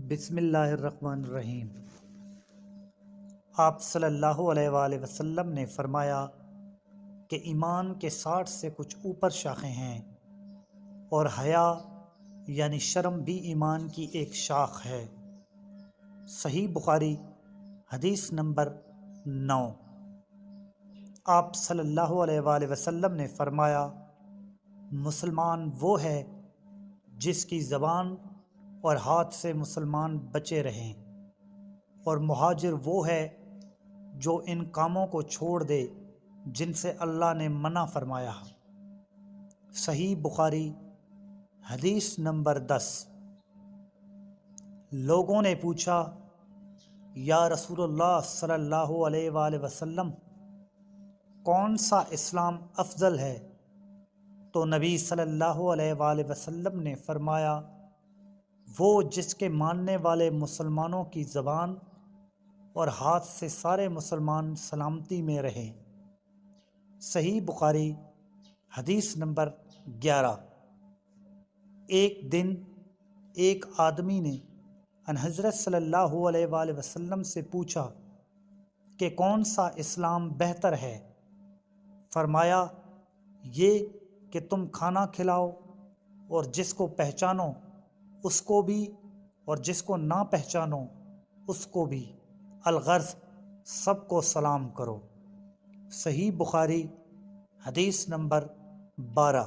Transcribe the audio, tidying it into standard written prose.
بسم اللہ الرحمن الرحیم۔ آپ صلی اللہ علیہ وآلہ وسلم نے فرمایا کہ ایمان کے 60 سے کچھ اوپر شاخیں ہیں، اور حیا یعنی شرم بھی ایمان کی ایک شاخ ہے۔ صحیح بخاری حدیث نمبر 9۔ آپ صلی اللہ علیہ وآلہ وسلم نے فرمایا، مسلمان وہ ہے جس کی زبان اور ہاتھ سے مسلمان بچے رہیں، اور مہاجر وہ ہے جو ان کاموں کو چھوڑ دے جن سے اللہ نے منع فرمایا۔ صحیح بخاری حدیث نمبر 10۔ لوگوں نے پوچھا، یا رسول اللہ صلی اللہ علیہ وآلہ وسلم، کون سا اسلام افضل ہے؟ تو نبی صلی اللہ علیہ وآلہ وسلم نے فرمایا، وہ جس کے ماننے والے مسلمانوں کی زبان اور ہاتھ سے سارے مسلمان سلامتی میں رہیں۔ صحیح بخاری حدیث نمبر 11۔ ایک دن ایک آدمی نے ان حضرت صلی اللہ علیہ وآلہ وسلم سے پوچھا کہ کون سا اسلام بہتر ہے؟ فرمایا، یہ کہ تم کھانا کھلاؤ اور جس کو پہچانو اس کو بھی، اور جس کو نہ پہچانو اس کو بھی، الغرض سب کو سلام کرو۔ صحیح بخاری حدیث نمبر 12۔